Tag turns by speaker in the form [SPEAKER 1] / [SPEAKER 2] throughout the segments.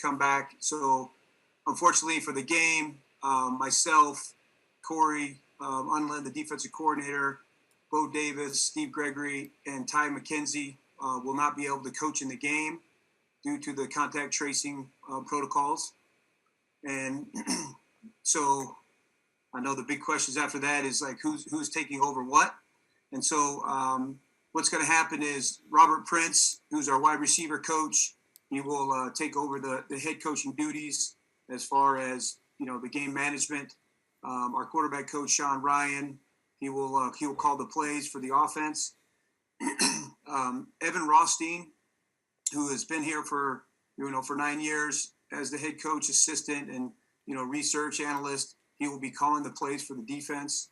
[SPEAKER 1] come back. So unfortunately for the game, myself, Corey Unland, the defensive coordinator, Bo Davis, Steve Gregory, and Ty McKenzie will not be able to coach in the game due to the contact tracing protocols. And so I know the big questions after that is like who's taking over what. And so what's going to happen is Robert Prince, who's our wide receiver coach, he will take over the head coaching duties as far as the game management. Our quarterback coach Sean Ryan, he will call the plays for the offense. Evan Rothstein, who has been here for 9 years as the head coach assistant and research analyst, he will be calling the plays for the defense.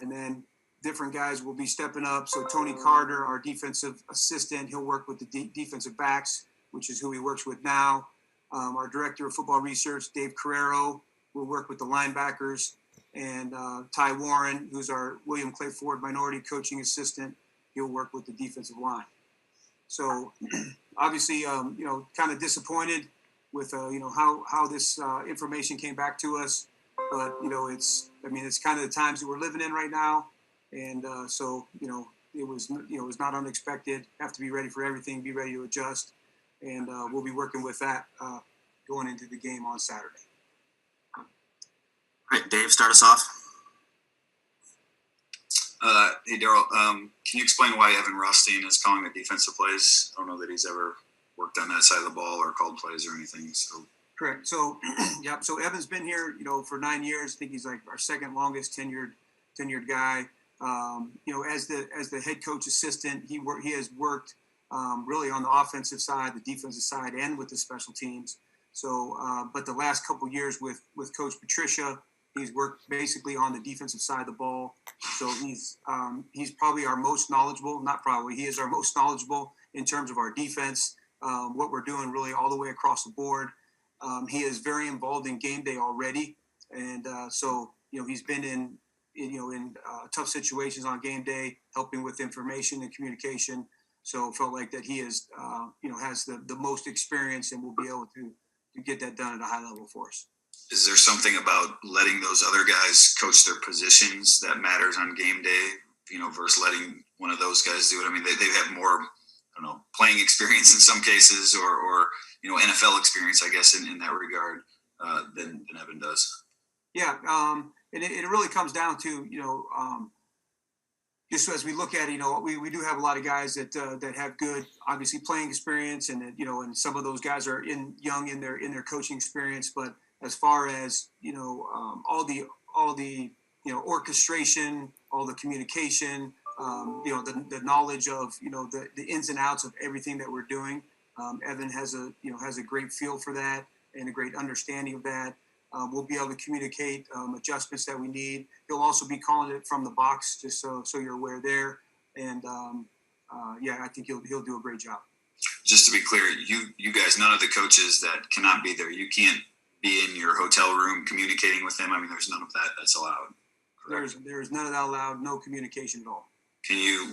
[SPEAKER 1] And then different guys will be stepping up. So Tony Carter, our defensive assistant, he'll work with the defensive backs, which is who he works with now. Our director of football research, Dave Carrero, will work with the linebackers. And Ty Warren, who's our William Clay Ford minority coaching assistant, he'll work with the defensive line. So obviously, kind of disappointed with, how this information came back to us. But, it's kind of the times that we're living in right now. And so, it was not unexpected. Have to be ready for everything, be ready to adjust. And we'll be working with that going into the game on Saturday.
[SPEAKER 2] All right, Dave, start us off.
[SPEAKER 3] Hey, Darrell, can you explain why Evan Rothstein is calling the defensive plays? I don't know that he's ever worked on that side of the ball or called plays or anything. So
[SPEAKER 1] correct. So, yeah. So Evan's been here, for 9 years. I think he's like our second longest tenured guy. As the head coach assistant, he has worked really on the offensive side, the defensive side, and with the special teams. So, but the last couple of years with Coach Patricia, he's worked basically on the defensive side of the ball. So he's probably our most knowledgeable. Not probably, he is our most knowledgeable in terms of our defense. What we're doing really all the way across the board. He is very involved in game day already, and so he's been in tough situations on game day, helping with information and communication. So felt like that he is has the most experience and will be able to get that done at a high level for us.
[SPEAKER 3] Is there something about letting those other guys coach their positions that matters on game day, versus letting one of those guys do it? I mean, they have more, playing experience in some cases or NFL experience, I guess, in that regard than Evan does.
[SPEAKER 1] Yeah, and it really comes down to, just as we look at it, we do have a lot of guys that have good, obviously, playing experience, and and some of those guys are young in their coaching experience. But as far as all the orchestration, all the communication, the knowledge of the ins and outs of everything that we're doing, Evan has a great feel for that and a great understanding of that. We'll be able to communicate adjustments that we need. He'll also be calling it from the box, just so you're aware there. And I think he'll do a great job.
[SPEAKER 3] Just to be clear, you guys, none of the coaches that cannot be there, you can't be in your hotel room communicating with him. I mean, there's none of that that's allowed.
[SPEAKER 1] There's none of that allowed. No communication at all.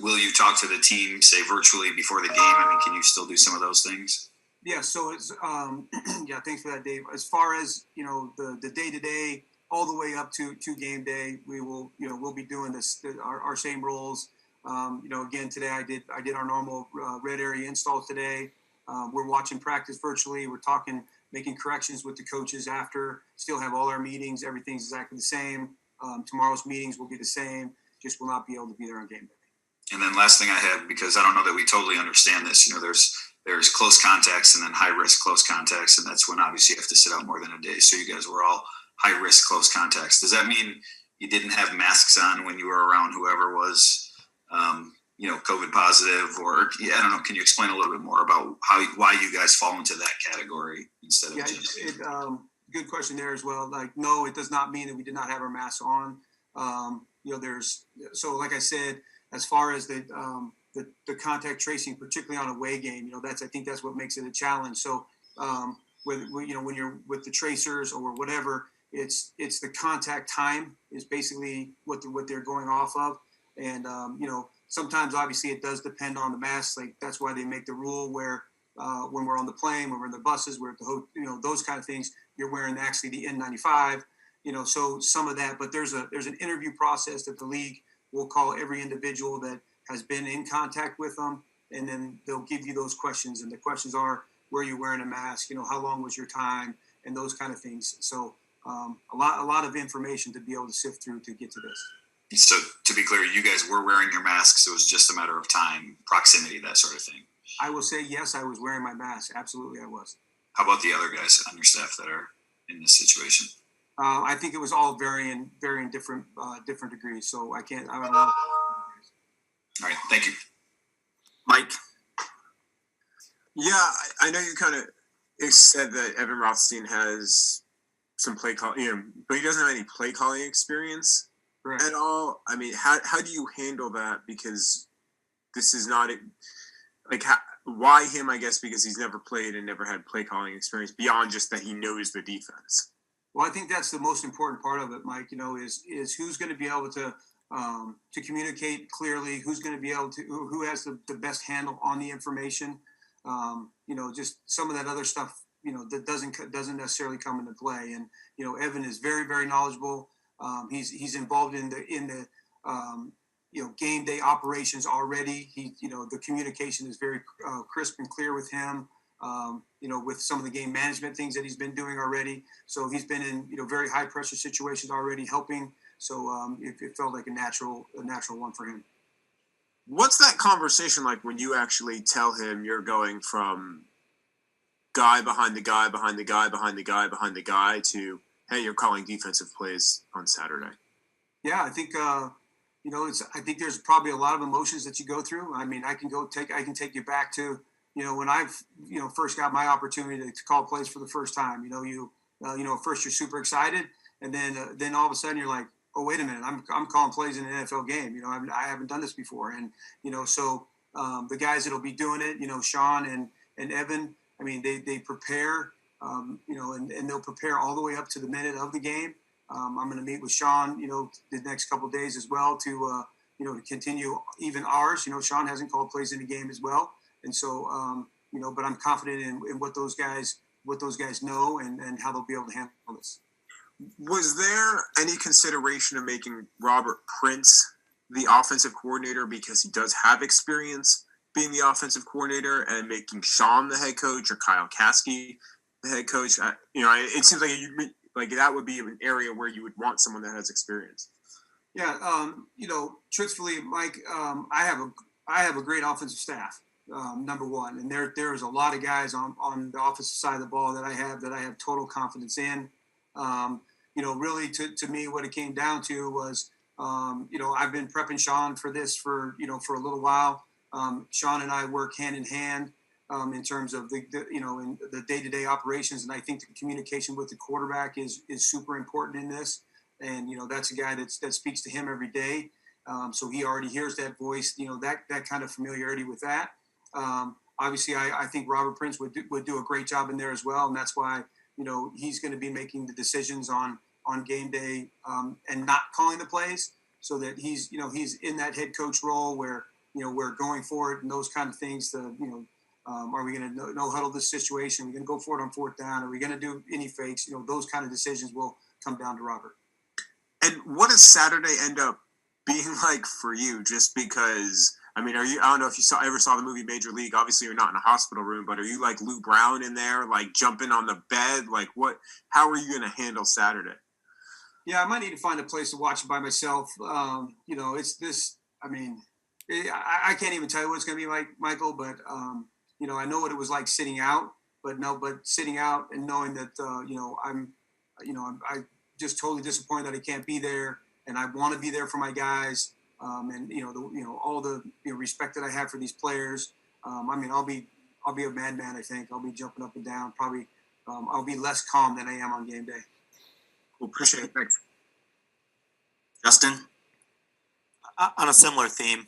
[SPEAKER 3] Will you talk to the team, say virtually before the game? I mean, can you still do some of those things?
[SPEAKER 1] Yeah, so it's thanks for that, Dave. As far as the day-to-day, all the way up to game day, we'll be doing our same roles. Again today I did our normal red area install today. We're watching practice virtually. We're talking, making corrections with the coaches after. Still have all our meetings. Everything's exactly the same. Tomorrow's meetings will be the same. Just will not be able to be there on game day.
[SPEAKER 3] And then last thing I have, because I don't know that we totally understand this, there's close contacts and then high-risk close contacts, and that's when obviously you have to sit out more than a day. So you guys were all high-risk close contacts. Does that mean you didn't have masks on when you were around whoever was, COVID positive? Or, I don't know, can you explain a little bit more about why you guys fall into that category instead of just...
[SPEAKER 1] Good question there as well. Like, no, it does not mean that we did not have our masks on. So like I said, as far as the contact tracing, particularly on a away game, I think that's what makes it a challenge. So when you're with the tracers or whatever, it's the contact time is basically what they're going off of. And sometimes obviously it does depend on the mask. Like that's why they make the rule where when we're on the plane, when we're in the buses, we're at the those kind of things. You're wearing actually the N95, so some of that. But there's an interview process that the league will call every individual that has been in contact with them, and then they'll give you those questions. And the questions are, were you wearing a mask? How long was your time? And those kind of things. So a lot of information to be able to sift through to get to this.
[SPEAKER 3] So to be clear, you guys were wearing your masks. It was just a matter of time, proximity, that sort of thing.
[SPEAKER 1] I will say, yes, I was wearing my mask. Absolutely, I was.
[SPEAKER 3] How about the other guys on your staff that are in this situation?
[SPEAKER 1] I think it was all varying different degrees. So I don't know. All
[SPEAKER 3] right, thank you.
[SPEAKER 2] Mike?
[SPEAKER 4] Yeah, I know you kind of said that Evan Rothstein has some play call, but he doesn't have any play calling experience at all. I mean, how do you handle that? Because this is not why him? I guess because he's never played and never had play calling experience beyond just that he knows the defense.
[SPEAKER 1] Well, I think that's the most important part of it, Mike. Is who's going to be able to communicate clearly, who's going to be able to, who has the best handle on the information. Just some of that other stuff, that doesn't necessarily come into play. And, Evan is very, very knowledgeable. He's involved in the game day operations already. The communication is very crisp and clear with him, with some of the game management things that he's been doing already. So he's been in, very high pressure situations already helping. So it felt like a natural one for him.
[SPEAKER 4] What's that conversation like when you actually tell him you're going from guy behind the guy, behind the guy, behind the guy, behind the guy to, hey, you're calling defensive plays on Saturday?
[SPEAKER 1] Yeah, I think, I think there's probably a lot of emotions that you go through. I mean, I can take you back to, when I've, first got my opportunity to call plays for the first time. First you're super excited, and then all of a sudden you're like, oh, wait a minute, I'm calling plays in an NFL game. I haven't done this before. And, so the guys that'll be doing it, Sean and Evan, I mean, they prepare, and they'll prepare all the way up to the minute of the game. I'm going to meet with Sean, the next couple of days as well to continue even ours. Sean hasn't called plays in the game as well. And so, but I'm confident in what those guys know and how they'll be able to handle this.
[SPEAKER 4] Was there any consideration of making Robert Prince the offensive coordinator because he does have experience being the offensive coordinator, and making Sean the head coach or Kyle Caskey the head coach? It seems like that would be an area where you would want someone that has experience.
[SPEAKER 1] Yeah, truthfully, Mike, I have a great offensive staff. Number one, and there's a lot of guys on the offensive side of the ball that I have total confidence in. Really to me, what it came down to was, I've been prepping Sean for this for a little while. Sean and I work hand in hand in terms of in the day-to-day operations. And I think the communication with the quarterback is super important in this. And, that's a guy that speaks to him every day. So he already hears that voice, that kind of familiarity with that. Obviously I think Robert Prince would do a great job in there as well. And that's why, he's going to be making the decisions on game day and not calling the plays, so that he's in that head coach role where, we're going for it and those kind of things. Are we going to no huddle this situation? Are we going to go for it on fourth down? Are we going to do any fakes? Those kind of decisions will come down to Robert.
[SPEAKER 4] And what does Saturday end up being like for you? Just because, I don't know if you ever saw the movie Major League. Obviously, you're not in a hospital room, but are you like Lou Brown in there, like jumping on the bed? Like how are you going to handle Saturday?
[SPEAKER 1] Yeah, I might need to find a place to watch it by myself. It's this, I can't even tell you what it's going to be like, Michael, but, I know what it was like sitting out, but sitting out and knowing that, I'm just totally disappointed that I can't be there, and I want to be there for my guys. And all the respect that I have for these players. I'll be a madman. I think I'll be jumping up and down. Probably I'll be less calm than I am on game day.
[SPEAKER 4] Well, appreciate it. Thanks,
[SPEAKER 2] Justin.
[SPEAKER 5] On a similar theme,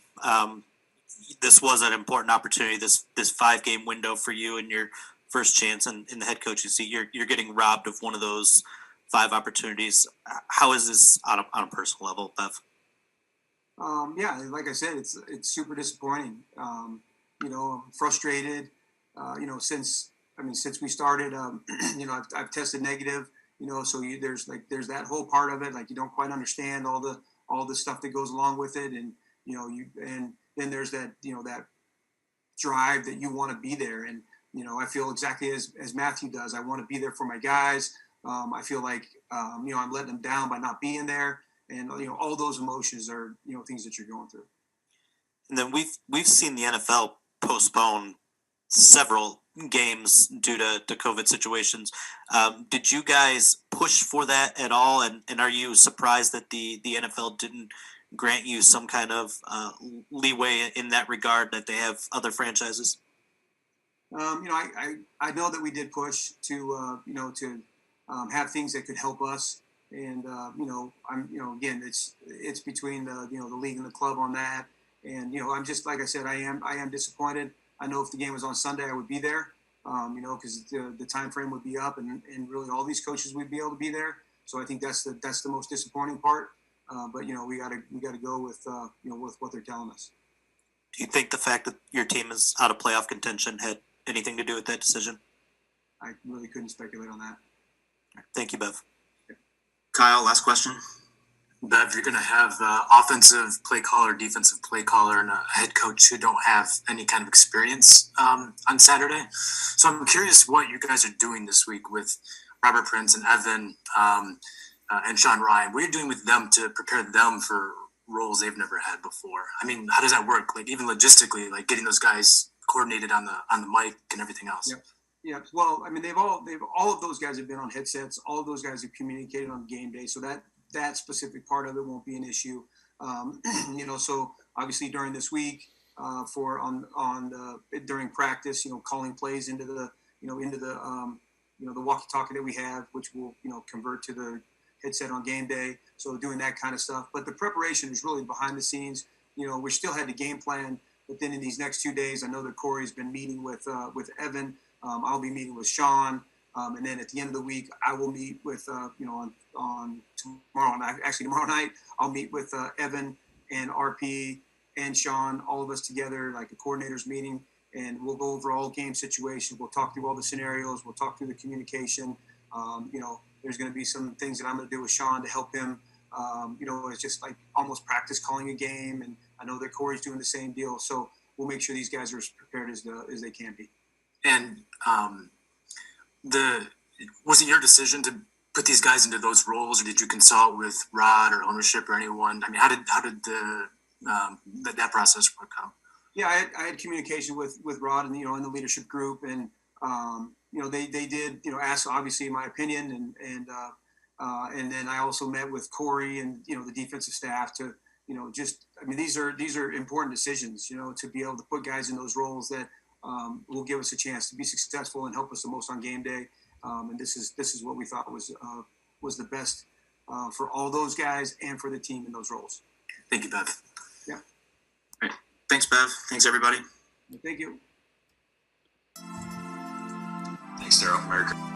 [SPEAKER 5] this was an important opportunity. This 5-game window for you and your first chance in the head coaching seat. You're getting robbed of one of those 5 opportunities. How is this on a personal level, Bev?
[SPEAKER 1] Yeah, like I said, it's super disappointing. I'm frustrated. since we started, I've tested negative, so there's that whole part of it. Like, you don't quite understand all the stuff that goes along with it. And, and then there's that, that drive that you want to be there. And, I feel exactly as Matthew does. I want to be there for my guys. I feel like, I'm letting them down by not being there. And, all those emotions are, things that you're going through.
[SPEAKER 5] And then we've seen the NFL postpone several games due to COVID situations. Did you guys push for that at all? And are you surprised that the NFL didn't grant you some kind of leeway in that regard, that they have other franchises?
[SPEAKER 1] I know that we did push to have things that could help us. And again, it's between the league and the club on that. And I'm just, like I said, I am disappointed. I know if the game was on Sunday, I would be there. Because the time frame would be up, and really all these coaches would be able to be there. So I think that's the most disappointing part. But we gotta go with with what they're telling us.
[SPEAKER 5] Do you think the fact that your team is out of playoff contention had anything to do with that decision?
[SPEAKER 1] I really couldn't speculate on that.
[SPEAKER 5] Thank you, Bev.
[SPEAKER 2] Kyle, last question.
[SPEAKER 6] Bev, you're going to have offensive play caller, defensive play caller, and a head coach who don't have any kind of experience on Saturday. So I'm curious what you guys are doing this week with Robert Prince and Evan and Sean Ryan. What are you doing with them to prepare them for roles they've never had before? I mean, how does that work? Like, even logistically, like getting those guys coordinated on the mic and everything else.
[SPEAKER 1] Yep. Yeah. Well, I mean, all of those guys have been on headsets. All of those guys have communicated on game day. So that specific part of it won't be an issue. So obviously during this week, during practice, calling plays into the walkie-talkie that we have, which will convert to the headset on game day. So doing that kind of stuff. But the preparation is really behind the scenes. We still had the game plan, but then in these next 2 days, I know that Corey's been meeting with Evan. I'll be meeting with Sean. And then at the end of the week, I will meet with, on tomorrow night. Actually, tomorrow night, I'll meet with Evan and RP and Sean, all of us together, like a coordinators meeting, and we'll go over all game situations. We'll talk through all the scenarios. We'll talk through the communication. There's going to be some things that I'm going to do with Sean to help him. It's just like almost practice calling a game, and I know that Corey's doing the same deal. So we'll make sure these guys are as prepared as they can be.
[SPEAKER 6] And was it your decision to put these guys into those roles, or did you consult with Rod or ownership or anyone? I mean, how did that process work out?
[SPEAKER 1] Yeah, I had communication with Rod and in the leadership group, and they did ask obviously my opinion, and then I also met with Corey and the defensive staff to these are important decisions to be able to put guys in those roles that will give us a chance to be successful and help us the most on game day. And this is what we thought was the best for all those guys and for the team in those roles.
[SPEAKER 6] Thank you, Bev.
[SPEAKER 1] Yeah.
[SPEAKER 2] Great. Thanks, Bev. Thanks, everybody.
[SPEAKER 1] Thank you.
[SPEAKER 3] Thanks, Darrell. Merry Christmas.